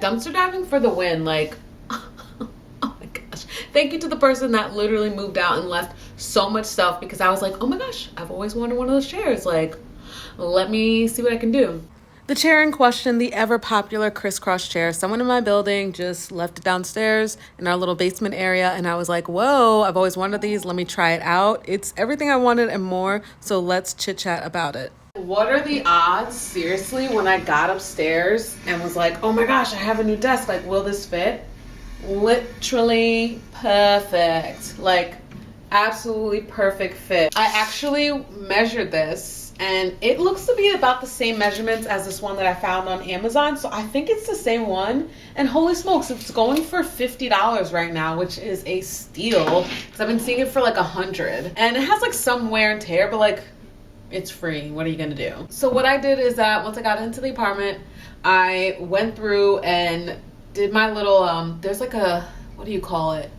Dumpster diving for the win. Like, oh my gosh. Thank you to the person that literally moved out and left so much stuff, because I was like, oh my gosh, I've always wanted one of those chairs. Like, let me see what I can do. The chair in question, the ever popular crisscross chair, someone in my building just left it downstairs in our little basement area. And I was like, whoa, I've always wanted these. Let me try it out. It's everything I wanted and more. So let's chit chat about it. What are the odds, seriously, when I got upstairs and was like, oh my gosh, I have a new desk. Like, will this fit? Literally perfect. Like, absolutely perfect fit. I actually measured this, and it looks to be about the same measurements as this one that I found on Amazon. So I think it's the same one. And holy smokes, it's going for $50 right now, which is a steal, because I've been seeing it for like $100. And it has like some wear and tear, but like, it's free. What are you gonna do? So what I did is that once I got into the apartment, I went through and did my little, there's like a, what do you call it?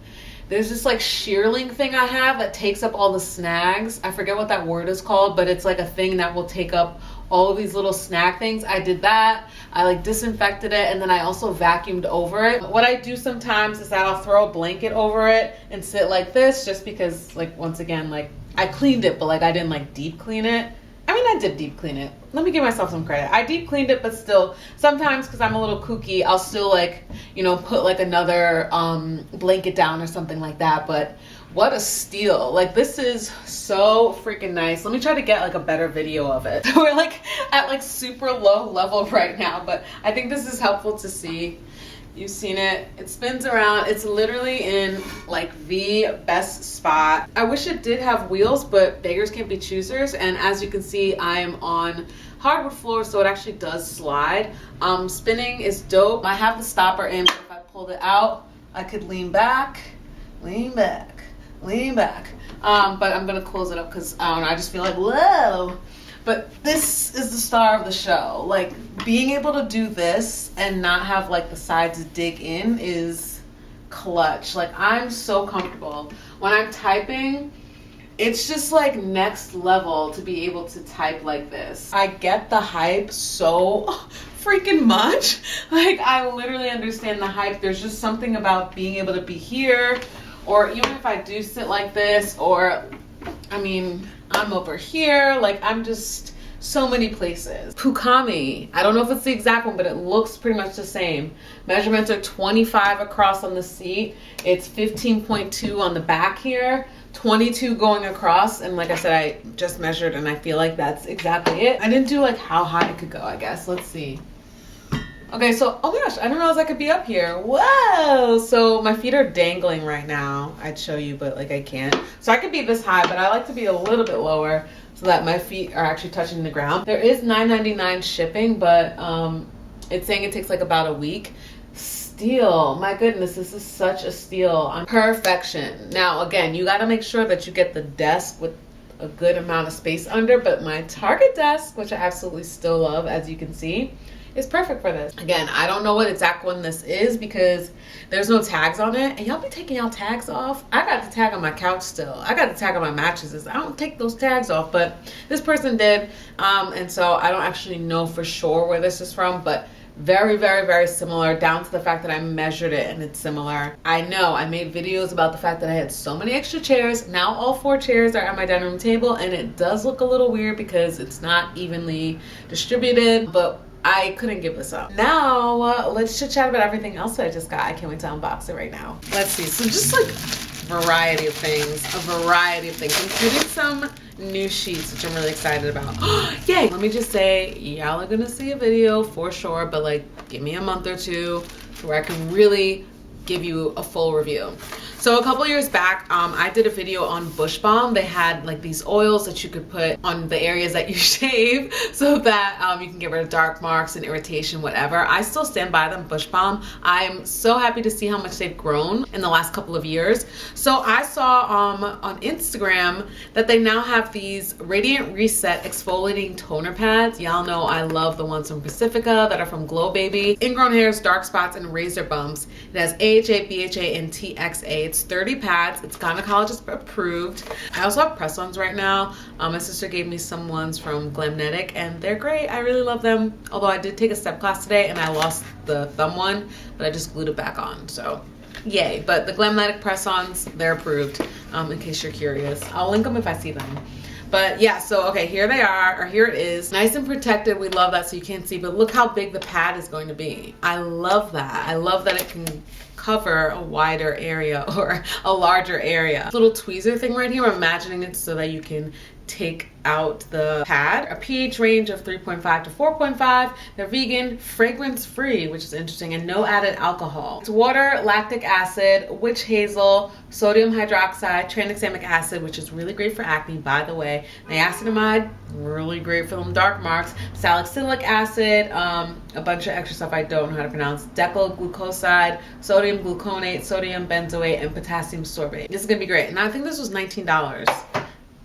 There's this like shearling thing I have that takes up all the snags. I forget what that word is called, but it's like a thing that will take up all of these little snag things. I did that. I like disinfected it, and then I also vacuumed over it. What I do sometimes is that I'll throw a blanket over it and sit like this, just because, like, once again, like, I cleaned it, but like I didn't like deep clean it. I mean, I did deep clean it. Let me give myself some credit. I deep cleaned it, but still, sometimes because I'm a little kooky, I'll still like, you know, put like another blanket down or something like that. But what a steal. Like, this is so freaking nice. Let me try to get like a better video of it. We're like at like super low level right now, but I think this is helpful to see. You've seen it. It spins around. It's literally in like the best spot. I wish it did have wheels, but beggars can't be choosers. And as you can see, I am on hardwood floor, so it actually does slide. Spinning is dope. I have the stopper in, but if I pulled it out, I could lean back, lean back, lean back. But I'm gonna close it up because I don't know, I just feel like, whoa. But this is the star of the show. Like, being able to do this and not have like the sides dig in is clutch. Like, I'm so comfortable. When I'm typing, it's just like next level to be able to type like this. I get the hype so freaking much. Like, I literally understand the hype. There's just something about being able to be here, or even if I do sit like this, or I mean, I'm over here, like I'm just so many places. Pukami, I don't know if it's the exact one, but it looks pretty much the same. Measurements are 25 across on the seat. It's 15.2 on the back here, 22 going across. And like I said, I just measured and I feel like that's exactly it. I didn't do like how high it could go, I guess. Let's see. Okay, so, oh my gosh, I didn't realize I could be up here. Whoa! So my feet are dangling right now. I'd show you, but like I can't. So I could be this high, but I like to be a little bit lower so that my feet are actually touching the ground. There is $9.99 shipping, but it's saying it takes like about a week. Steal. My goodness, this is such a steal. Perfection. Now, again, you gotta make sure that you get the desk with a good amount of space under, but my Target desk, which I absolutely still love, as you can see, is perfect for this. Again, I don't know what exact one this is because there's no tags on it. And y'all be taking y'all tags off. I got the tag on my couch still. I got the tag on my mattresses. I don't take those tags off, but this person did. And so I don't actually know for sure where this is from, but very, very, very similar, down to the fact that I measured it and it's similar. I know I made videos about the fact that I had so many extra chairs. Now all 4 chairs are at my dining room table, and it does look a little weird because it's not evenly distributed, but I couldn't give this up. Now, let's chit chat about everything else that I just got. I can't wait to unbox it right now. Let's see. So just like variety of things, including some new sheets, which I'm really excited about. Yay! Let me just say, y'all are gonna see a video for sure, but like, give me a month or two where I can really give you a full review. So a couple years back, I did a video on Bush Balm. They had like these oils that you could put on the areas that you shave so that you can get rid of dark marks and irritation, whatever. I still stand by them, Bush Balm. I'm so happy to see how much they've grown in the last couple of years. So I saw on Instagram that they now have these Radiant Reset exfoliating toner pads. Y'all know I love the ones from Pacifica that are from Glow Baby. Ingrown hairs, dark spots, and razor bumps. It has AHA, BHA, and TXA. It's 30 pads. It's gynecologist approved. I also have press-ons right now. My sister gave me some ones from Glamnetic, and they're great. I really love them. Although I did take a step class today and I lost the thumb one, but I just glued it back on, so yay. But the Glamnetic press-ons, they're approved, in case you're curious. I'll link them if I see them. But yeah, so okay, here they are, or here it is. Nice and protected. We love that, so you can't see, but look how big the pad is going to be. I love that. I love that it can cover a wider area or a larger area. This little tweezer thing right here, I'm imagining it so that you can take out the pad. A pH range of 3.5 to 4.5. They're vegan, fragrance free, which is interesting, and no added alcohol. It's water, lactic acid, witch hazel, sodium hydroxide, tranexamic acid, which is really great for acne, by the way. Niacinamide, really great for them dark marks. Salicylic acid, a bunch of extra stuff I don't know how to pronounce. Decylglucoside, sodium gluconate, sodium benzoate, and potassium sorbate. This is gonna be great. And I think this was $19.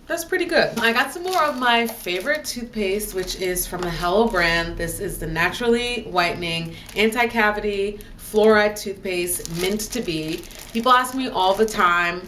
That's pretty good. I got some more of my favorite toothpaste, which is from the Hello brand. This is the Naturally Whitening Anti-Cavity Fluoride Toothpaste, Mint to Be. People ask me all the time,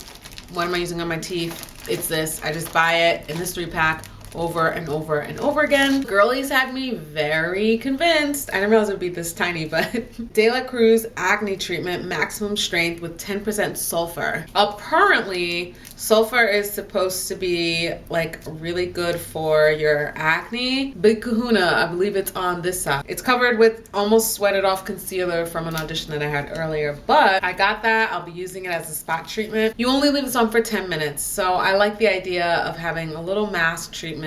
what am I using on my teeth? It's this. I just buy it in this 3-pack over and over and over again. Girlies had me very convinced. I didn't realize it would be this tiny, but De La Cruz Acne Treatment Maximum Strength with 10% sulfur. Apparently, sulfur is supposed to be like really good for your acne. Big kahuna, I believe it's on this side. It's covered with almost sweated off concealer from an audition that I had earlier, but I got that. I'll be using it as a spot treatment. You only leave this on for 10 minutes, so I like the idea of having a little mask treatment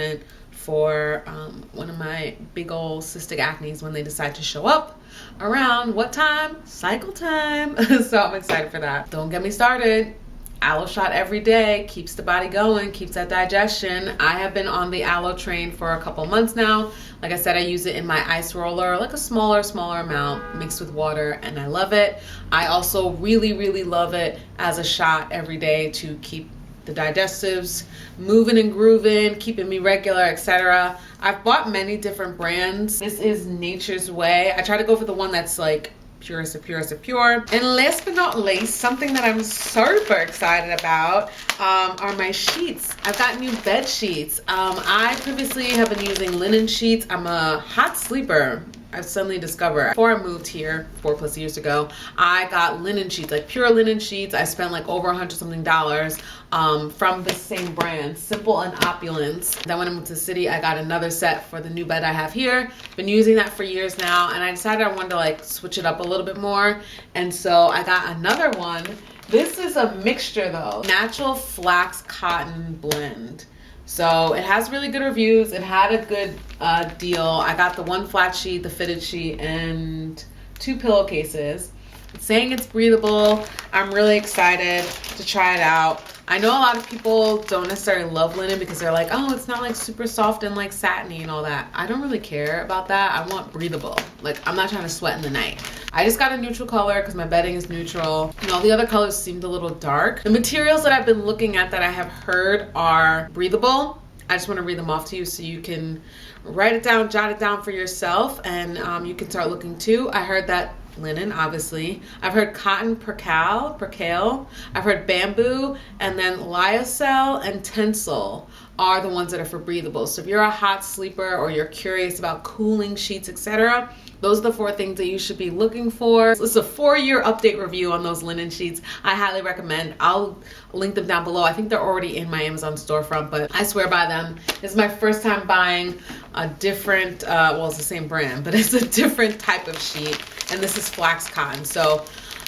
for one of my big old cystic acnes when they decide to show up around what time? Cycle time. So I'm excited for that. Don't get me started. Aloe shot every day keeps the body going, keeps that digestion. I have been on the aloe train for a couple months now. Like I said, I use it in my ice roller, like a smaller amount mixed with water, and I love it. I also really love it as a shot every day to keep the digestives moving and grooving, keeping me regular, etc. I've bought many different brands. This is Nature's Way. I try to go for the one that's like purest of pure. And last but not least, something that I'm super excited about are my sheets. I've got new bed sheets. I previously have been using linen sheets. I'm a hot sleeper. I've suddenly discovered before I moved here 4+ years ago, I got linen sheets, like pure linen sheets. I spent like over $100-something from the same brand, Simple and Opulence. Then when I moved to the city, I got another set for the new bed I have here. Been using that for years now, and I decided I wanted to like switch it up a little bit more, and so I got another one. This is a mixture though, natural flax cotton blend. So it has really good reviews. It had a good deal. I got the one flat sheet, the fitted sheet, and 2 pillowcases. It's saying it's breathable. I'm really excited to try it out. I know a lot of people don't necessarily love linen because they're like, oh, it's not like super soft and like satiny and all that. I don't really care about that. I want breathable. Like, I'm not trying to sweat in the night. I just got a neutral color because my bedding is neutral, and all the other colors seemed a little dark. The materials that I've been looking at that I have heard are breathable. I just want to read them off to you so you can write it down, jot it down for yourself, and you can start looking too. I heard that linen, obviously. I've heard cotton percale. I've heard bamboo, and then lyocell and tencel are the ones that are for breathable. So if you're a hot sleeper or you're curious about cooling sheets, etc., those are the 4 things that you should be looking for. This is a 4-year update review on those linen sheets. I highly recommend. I'll link them down below. I think they're already in my Amazon storefront, but I swear by them. This is my first time buying a different, well, it's the same brand, but it's a different type of sheet. And this is flax cotton. So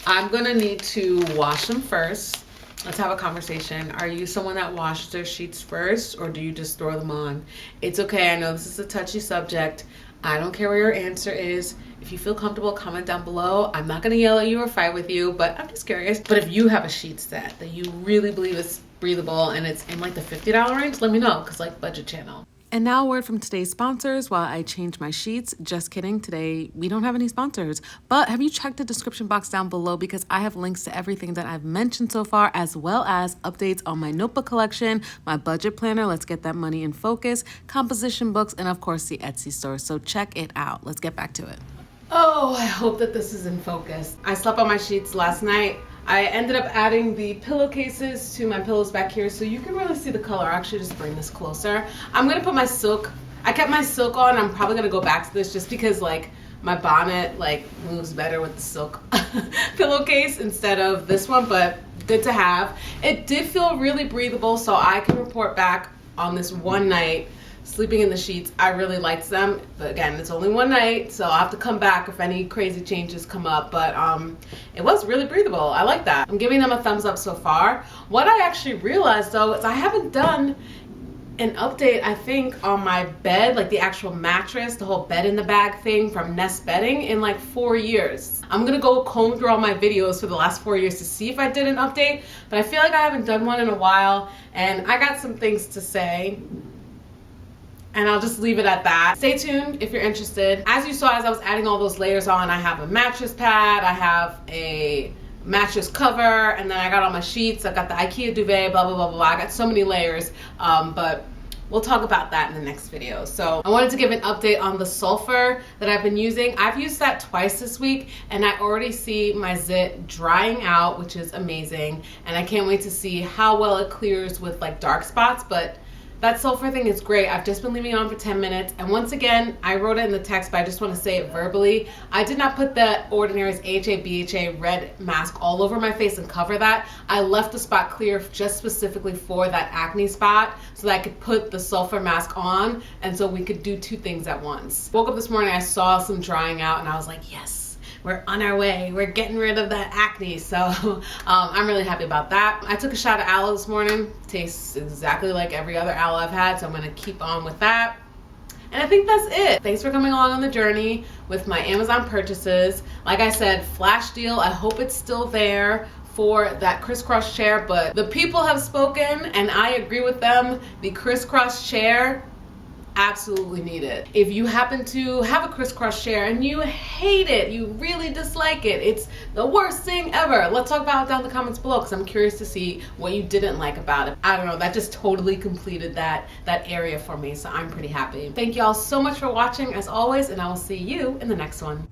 I'm gonna need to wash them first. Let's have a conversation. Are you someone that washes their sheets first, or do you just throw them on? It's okay. I know this is a touchy subject. I don't care what your answer is. If you feel comfortable, comment down below. I'm not gonna yell at you or fight with you, but I'm just curious. But if you have a sheet set that you really believe is breathable and it's in like the $50 range, let me know, because like budget channel. And now a word from today's sponsors while I change my sheets. Just kidding, today we don't have any sponsors. But have you checked the description box down below, because I have links to everything that I've mentioned so far, as well as updates on my notebook collection, my budget planner, Let's Get That Money in Focus, composition books, and of course the Etsy store. So check it out. Let's get back to it. Oh, I hope that this is in focus. I slept on my sheets last night. I ended up adding the pillowcases to my pillows back here so you can really see the color. I'll actually just bring this closer. I'm gonna put my silk, I kept my silk on. I'm probably gonna go back to this just because like my bonnet like moves better with the silk pillowcase instead of this one, but good to have. It did feel really breathable, so I can report back on this one night sleeping in the sheets. I really liked them, but again, it's only one night, so I'll have to come back if any crazy changes come up. But it was really breathable. I like that. I'm giving them a thumbs up so far. What I actually realized though is I haven't done an update, I think, on my bed, like the actual mattress, the whole bed in the bag thing from Nest Bedding in like 4 years. I'm gonna go comb through all my videos for the last 4 years to see if I did an update, but I feel like I haven't done one in a while, and I got some things to say, and I'll just leave it at that. Stay tuned if you're interested. As you saw, as I was adding all those layers on, I have a mattress pad, I have a mattress cover, and then I got all my sheets. I got the IKEA duvet, blah, blah, blah, blah. I got so many layers, but we'll talk about that in the next video. So I wanted to give an update on the sulfur that I've been using. I've used that twice this week, and I already see my zit drying out, which is amazing. And I can't wait to see how well it clears with like dark spots, but that sulfur thing is great. I've just been leaving it on for 10 minutes. And once again, I wrote it in the text, but I just want to say it verbally. I did not put the Ordinary's AHA BHA red mask all over my face and cover that. I left the spot clear just specifically for that acne spot so that I could put the sulfur mask on, and so we could do two things at once. Woke up this morning, I saw some drying out, and I was like, yes, we're on our way. We're getting rid of that acne. So I'm really happy about that. I took a shot of aloe this morning. Tastes exactly like every other aloe I've had, so I'm gonna keep on with that. And I think that's it. Thanks for coming along on the journey with my Amazon purchases. Like I said, flash deal. I hope it's still there for that crisscross chair, but the people have spoken and I agree with them. The crisscross chair, absolutely need it. If you happen to have a crisscross chair and you hate it, you really dislike it, it's the worst thing ever, let's talk about it down in the comments below, because I'm curious to see what you didn't like about it. I don't know, that just totally completed that area for me, so I'm pretty happy. Thank you all so much for watching as always, and I will see you in the next one.